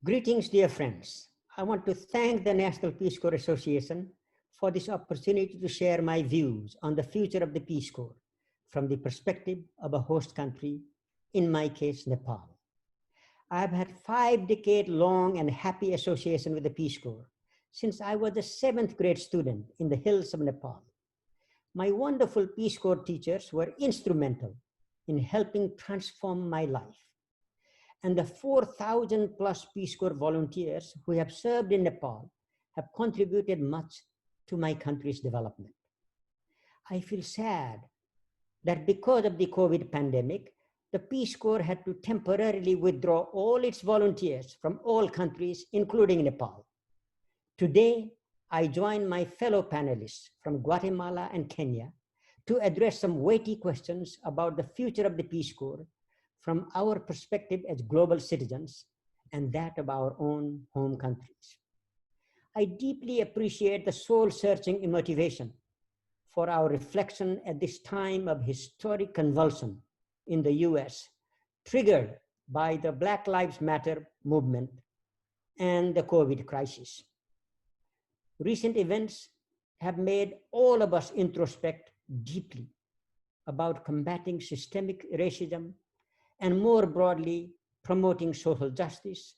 Greetings, dear friends. I want to thank the National Peace Corps Association for this opportunity to share my views on the future of the Peace Corps from the perspective of a host country, in my case, Nepal. I have had 5-decade-long and happy association with the Peace Corps since I was a 7th grade student in the hills of Nepal. My wonderful Peace Corps teachers were instrumental in helping transform my life. And the 4,000 plus Peace Corps volunteers who have served in Nepal have contributed much to my country's development. I feel sad that because of the COVID pandemic, the Peace Corps had to temporarily withdraw all its volunteers from all countries, including Nepal. Today, I join my fellow panelists from Guatemala and Kenya to address some weighty questions about the future of the Peace Corps from our perspective as global citizens and that of our own home countries. I deeply appreciate the soul-searching motivation for our reflection at this time of historic convulsion in the US, triggered by the Black Lives Matter movement and the COVID crisis. Recent events have made all of us introspect deeply about combating systemic racism and more broadly, promoting social justice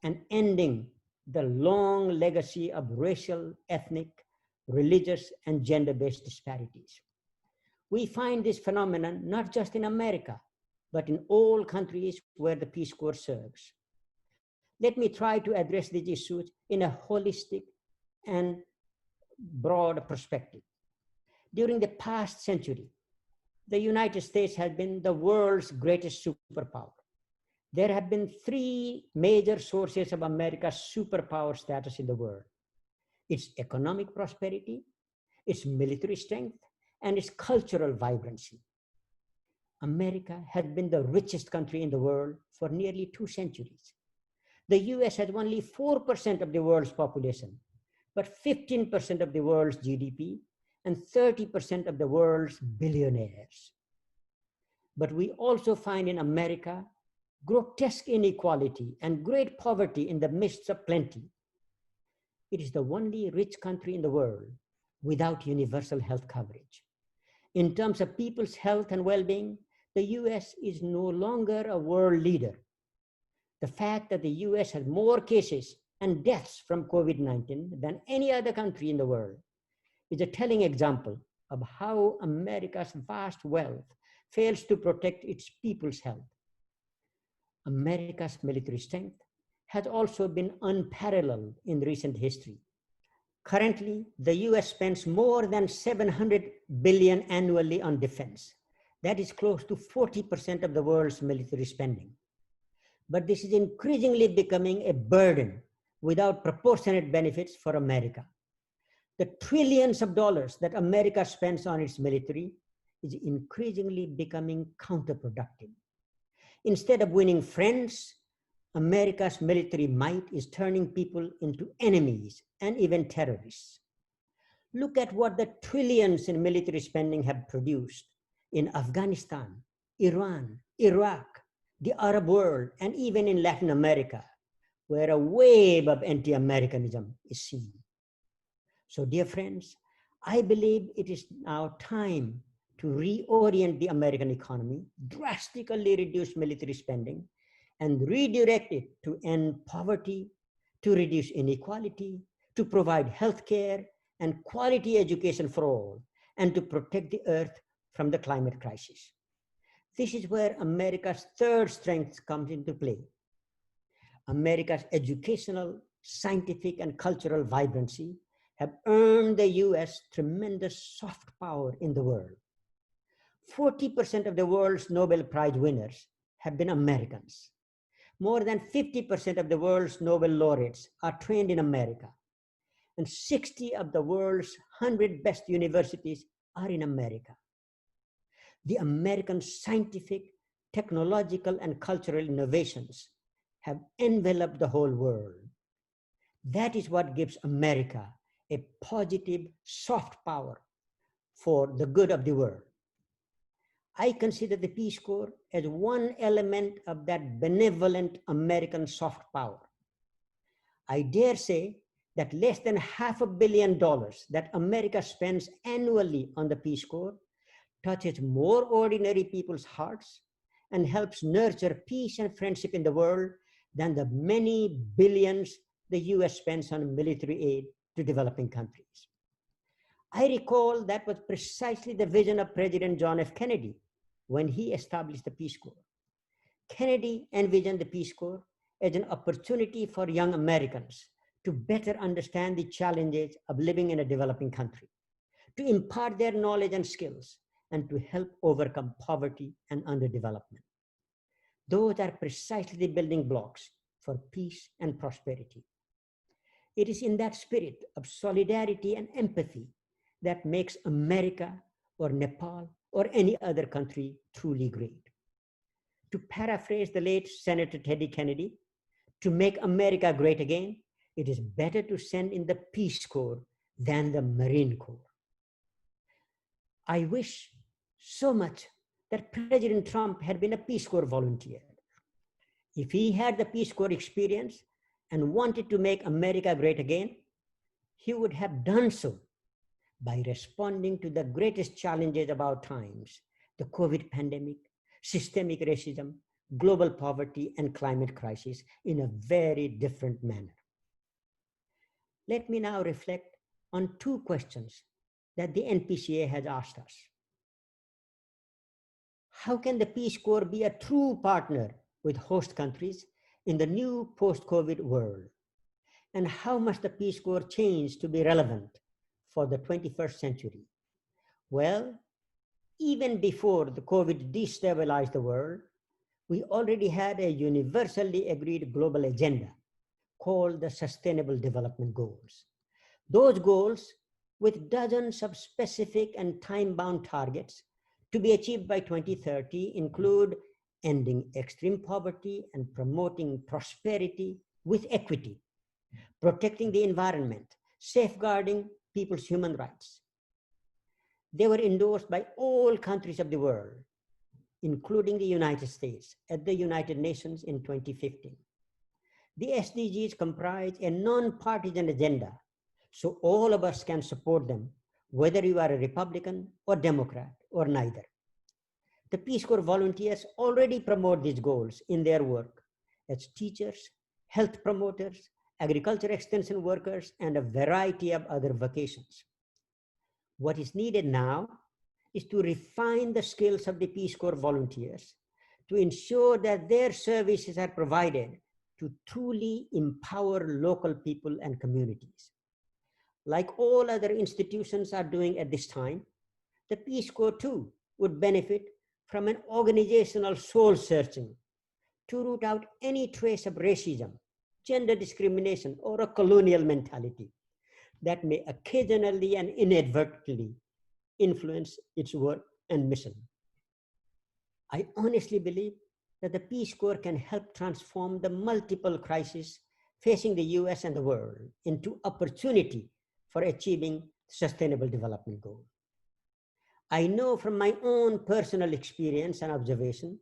and ending the long legacy of racial, ethnic, religious, and gender-based disparities. We find this phenomenon not just in America, but in all countries where the Peace Corps serves. Let me try to address these issues in a holistic and broad perspective. During the past century, the United States has been the world's greatest superpower. There have been 3 major sources of America's superpower status in the world: its economic prosperity, its military strength, and its cultural vibrancy. America has been the richest country in the world for nearly 2 centuries. The US has only 4% of the world's population, but 15% of the world's GDP and 30% of the world's billionaires. But we also find in America grotesque inequality and great poverty in the midst of plenty. It is the only rich country in the world without universal health coverage. In terms of people's health and well-being, the US is no longer a world leader. The fact that the US has more cases and deaths from COVID-19 than any other country in the world is a telling example of how America's vast wealth fails to protect its people's health. America's military strength has also been unparalleled in recent history. Currently, the US spends more than $700 billion annually on defense. That is close to 40% of the world's military spending. But this is increasingly becoming a burden without proportionate benefits for America. The trillions of dollars that America spends on its military is increasingly becoming counterproductive. Instead of winning friends, America's military might is turning people into enemies and even terrorists. Look at what the trillions in military spending have produced in Afghanistan, Iran, Iraq, the Arab world, and even in Latin America, where a wave of anti-Americanism is seen. So, dear friends, I believe it is now time to reorient the American economy, drastically reduce military spending, and redirect it to end poverty, to reduce inequality, to provide health care and quality education for all, and to protect the earth from the climate crisis. This is where America's third strength comes into play. America's educational, scientific, and cultural vibrancy have earned the US tremendous soft power in the world. 40% of the world's Nobel Prize winners have been Americans. More than 50% of the world's Nobel laureates are trained in America. And 60 of the world's 100 best universities are in America. The American scientific, technological, and cultural innovations have enveloped the whole world. That is what gives America a positive, soft power for the good of the world. I consider the Peace Corps as one element of that benevolent American soft power. I dare say that less than $500 million that America spends annually on the Peace Corps touches more ordinary people's hearts and helps nurture peace and friendship in the world than the many billions the US spends on military aid to developing countries. I recall that was precisely the vision of President John F. Kennedy when he established the Peace Corps. Kennedy envisioned the Peace Corps as an opportunity for young Americans to better understand the challenges of living in a developing country, to impart their knowledge and skills, and to help overcome poverty and underdevelopment. Those are precisely the building blocks for peace and prosperity. It is in that spirit of solidarity and empathy that makes America or Nepal or any other country truly great. To paraphrase the late Senator Teddy Kennedy, to make America great again, it is better to send in the Peace Corps than the Marine Corps. I wish so much that President Trump had been a Peace Corps volunteer. If he had the Peace Corps experience and wanted to make America great again, he would have done so by responding to the greatest challenges of our times, the COVID pandemic, systemic racism, global poverty, and climate crisis in a very different manner. Let me now reflect on two questions that the NPCA has asked us. How can the Peace Corps be a true partner with host countries in the new post-COVID world? And how must the Peace Corps change to be relevant for the 21st century? Well, even before the COVID destabilized the world, we already had a universally agreed global agenda called the Sustainable Development Goals. Those goals, with dozens of specific and time-bound targets to be achieved by 2030, include ending extreme poverty and promoting prosperity with equity, protecting the environment, safeguarding people's human rights. They were endorsed by all countries of the world, including the United States, at the United Nations in 2015. The SDGs comprise a non-partisan agenda, so all of us can support them, whether you are a Republican or Democrat or neither. The Peace Corps volunteers already promote these goals in their work as teachers, health promoters, agriculture extension workers, and a variety of other vocations. What is needed now is to refine the skills of the Peace Corps volunteers to ensure that their services are provided to truly empower local people and communities. Like all other institutions are doing at this time, the Peace Corps too would benefit from an organizational soul searching to root out any trace of racism, gender discrimination, or a colonial mentality that may occasionally and inadvertently influence its work and mission. I honestly believe that the Peace Corps can help transform the multiple crises facing the US and the world into opportunity for achieving Sustainable Development Goals. I know from my own personal experience and observation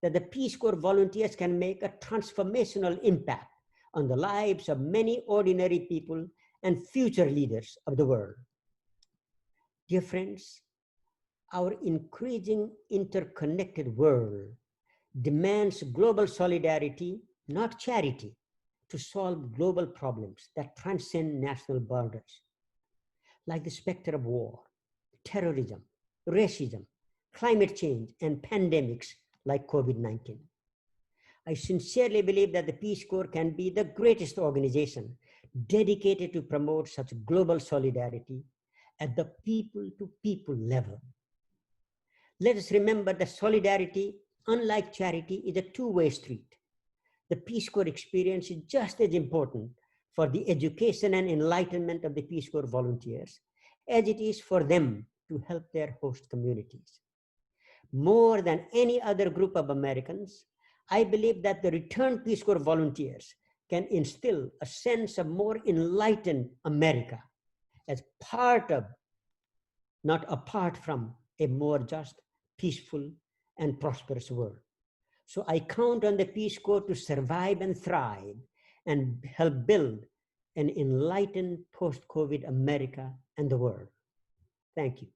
that the Peace Corps volunteers can make a transformational impact on the lives of many ordinary people and future leaders of the world. Dear friends, our increasing interconnected world demands global solidarity, not charity, to solve global problems that transcend national borders, like the specter of war, terrorism, racism, climate change, and pandemics like COVID-19. I sincerely believe that the Peace Corps can be the greatest organization dedicated to promote such global solidarity at the people-to-people level. Let us remember that solidarity, unlike charity, is a two-way street. The Peace Corps experience is just as important for the education and enlightenment of the Peace Corps volunteers as it is for them to help their host communities. More than any other group of Americans, I believe that the returned Peace Corps volunteers can instill a sense of more enlightened America as part of, not apart from, a more just, peaceful, and prosperous world. So I count on the Peace Corps to survive and thrive and help build an enlightened post-COVID America and the world. Thank you.